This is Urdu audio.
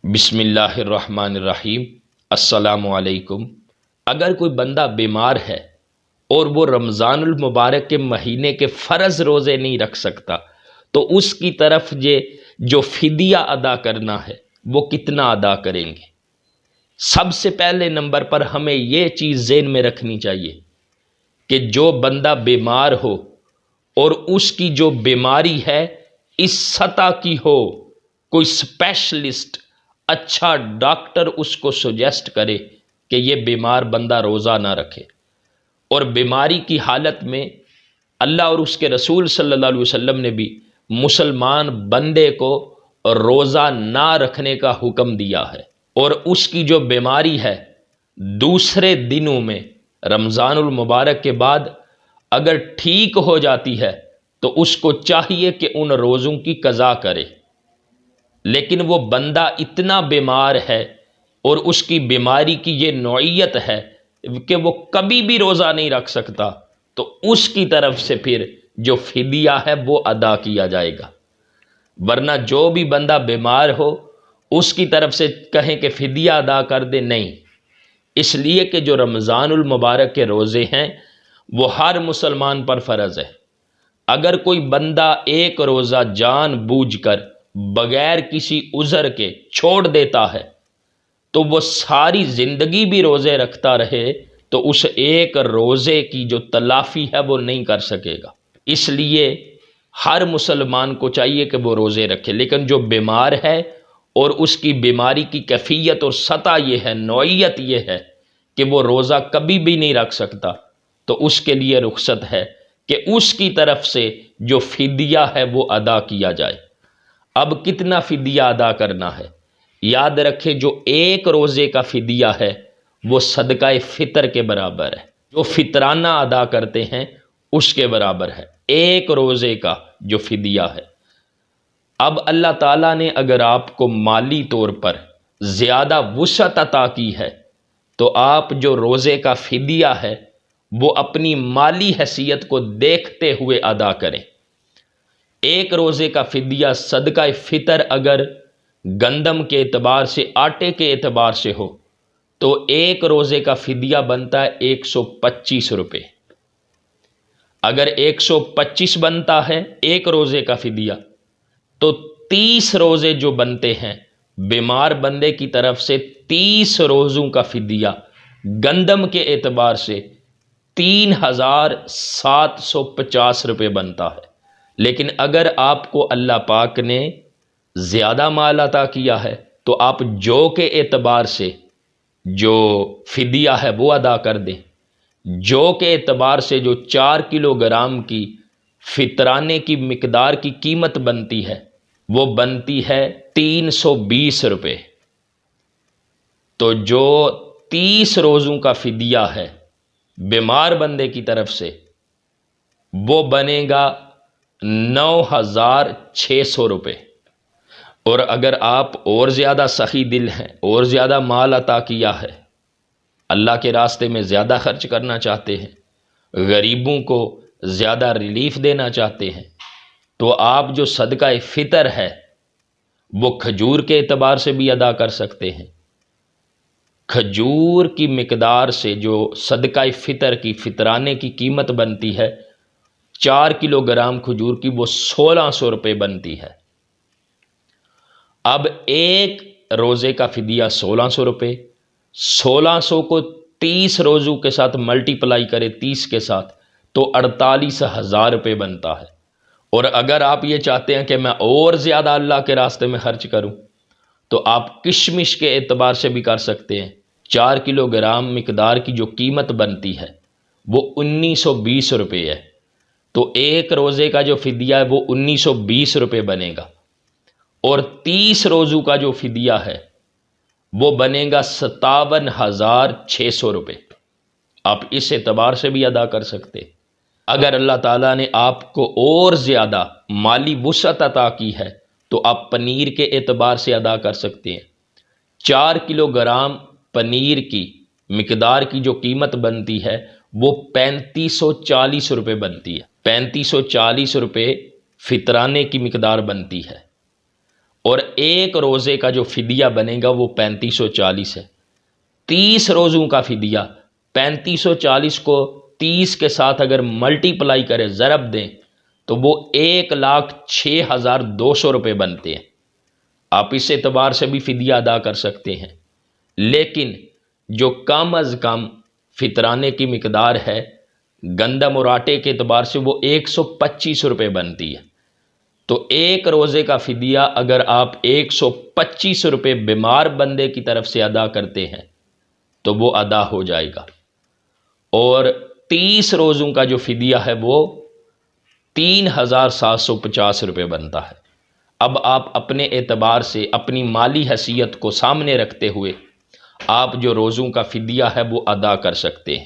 بسم اللہ الرحمن الرحیم۔ السلام علیکم۔ اگر کوئی بندہ بیمار ہے اور وہ رمضان المبارک کے مہینے کے فرض روزے نہیں رکھ سکتا تو اس کی طرف جو فدیہ ادا کرنا ہے وہ کتنا ادا کریں گے؟ سب سے پہلے نمبر پر ہمیں یہ چیز ذہن میں رکھنی چاہیے کہ جو بندہ بیمار ہو اور اس کی جو بیماری ہے اس سطح کی ہو، کوئی اسپیشلسٹ اچھا ڈاکٹر اس کو سجیسٹ کرے کہ یہ بیمار بندہ روزہ نہ رکھے، اور بیماری کی حالت میں اللہ اور اس کے رسول صلی اللہ علیہ وسلم نے بھی مسلمان بندے کو روزہ نہ رکھنے کا حکم دیا ہے، اور اس کی جو بیماری ہے دوسرے دنوں میں رمضان المبارک کے بعد اگر ٹھیک ہو جاتی ہے تو اس کو چاہیے کہ ان روزوں کی قضا کرے۔ لیکن وہ بندہ اتنا بیمار ہے اور اس کی بیماری کی یہ نوعیت ہے کہ وہ کبھی بھی روزہ نہیں رکھ سکتا، تو اس کی طرف سے پھر جو فدیہ ہے وہ ادا کیا جائے گا۔ ورنہ جو بھی بندہ بیمار ہو اس کی طرف سے کہیں کہ فدیہ ادا کر دے، نہیں، اس لیے کہ جو رمضان المبارک کے روزے ہیں وہ ہر مسلمان پر فرض ہے۔ اگر کوئی بندہ ایک روزہ جان بوجھ کر بغیر کسی عذر کے چھوڑ دیتا ہے تو وہ ساری زندگی بھی روزے رکھتا رہے تو اس ایک روزے کی جو تلافی ہے وہ نہیں کر سکے گا۔ اس لیے ہر مسلمان کو چاہیے کہ وہ روزے رکھے، لیکن جو بیمار ہے اور اس کی بیماری کی کیفیت اور سطح یہ ہے، نوعیت یہ ہے کہ وہ روزہ کبھی بھی نہیں رکھ سکتا، تو اس کے لیے رخصت ہے کہ اس کی طرف سے جو فدیہ ہے وہ ادا کیا جائے۔ اب کتنا فدیہ ادا کرنا ہے؟ یاد رکھے جو ایک روزے کا فدیہ ہے وہ صدقہ فطر کے برابر ہے، جو فطرانہ ادا کرتے ہیں اس کے برابر ہے، ایک روزے کا جو فدیہ ہے۔ اب اللہ تعالیٰ نے اگر آپ کو مالی طور پر زیادہ وسعت عطا کی ہے تو آپ جو روزے کا فدیہ ہے وہ اپنی مالی حیثیت کو دیکھتے ہوئے ادا کریں۔ ایک روزے کا فدیہ صدقہ فطر اگر گندم کے اعتبار سے، آٹے کے اعتبار سے ہو تو ایک روزے کا فدیہ بنتا ہے 125 روپے۔ اگر 125 بنتا ہے ایک روزے کا فدیہ تو 30 روزے جو بنتے ہیں بیمار بندے کی طرف سے 30 روزوں کا فدیہ گندم کے اعتبار سے 3750 روپے بنتا ہے۔ لیکن اگر آپ کو اللہ پاک نے زیادہ مال عطا کیا ہے تو آپ جو کے اعتبار سے جو فدیہ ہے وہ ادا کر دیں۔ جو کے اعتبار سے جو 4 کلو گرام کی فطرانے کی مقدار کی قیمت بنتی ہے وہ بنتی ہے 320 روپے۔ تو جو 30 روزوں کا فدیہ ہے بیمار بندے کی طرف سے وہ بنے گا 9600 روپے۔ اور اگر آپ اور زیادہ سخی دل ہیں اور زیادہ مال عطا کیا ہے، اللہ کے راستے میں زیادہ خرچ کرنا چاہتے ہیں، غریبوں کو زیادہ ریلیف دینا چاہتے ہیں، تو آپ جو صدقہ فطر ہے وہ کھجور کے اعتبار سے بھی ادا کر سکتے ہیں۔ کھجور کی مقدار سے جو صدقہ فطر کی فطرانے کی قیمت بنتی ہے 4 کلو گرام کھجور کی وہ 1600 روپے بنتی ہے۔ اب ایک روزے کا فدیہ 1600 روپے، 1600 کو 30 روزوں کے ساتھ ملٹیپلائی کرے 30 کے ساتھ تو 48,000 روپے بنتا ہے۔ اور اگر آپ یہ چاہتے ہیں کہ میں اور زیادہ اللہ کے راستے میں خرچ کروں تو آپ کشمش کے اعتبار سے بھی کر سکتے ہیں۔ 4 کلو گرام مقدار کی جو قیمت بنتی ہے وہ 1920 روپے ہے، تو ایک روزے کا جو فدیہ ہے وہ 1920 روپے بنے گا، اور 30 روزوں کا جو فدیہ ہے وہ بنے گا 57,600 روپے۔ آپ اس اعتبار سے بھی ادا کر سکتے۔ اگر اللہ تعالیٰ نے آپ کو اور زیادہ مالی وسعت عطا کی ہے تو آپ پنیر کے اعتبار سے ادا کر سکتے ہیں۔ 4 کلو گرام پنیر کی مقدار کی جو قیمت بنتی ہے وہ 3540 روپے بنتی ہے۔ 3540 روپے فطرانے کی مقدار بنتی ہے، اور ایک روزے کا جو فدیہ بنے گا وہ 3540 ہے۔ 30 روزوں کا فدیہ 3540 کو 30 کے ساتھ اگر ملٹی پلائی کرے، ضرب دیں، تو وہ 1,06,200 روپے بنتے ہیں۔ آپ اس اعتبار سے بھی فدیہ ادا کر سکتے ہیں، لیکن جو کم از کم فطرانے کی مقدار ہے گندم اور آٹے کے اعتبار سے وہ 125 روپے بنتی ہے۔ تو ایک روزے کا فدیہ اگر آپ 125 روپے بیمار بندے کی طرف سے ادا کرتے ہیں تو وہ ادا ہو جائے گا، اور 30 روزوں کا جو فدیہ ہے وہ 3,750 روپے بنتا ہے۔ اب آپ اپنے اعتبار سے اپنی مالی حیثیت کو سامنے رکھتے ہوئے آپ جو روزوں کا فدیہ ہے وہ ادا کر سکتے ہیں۔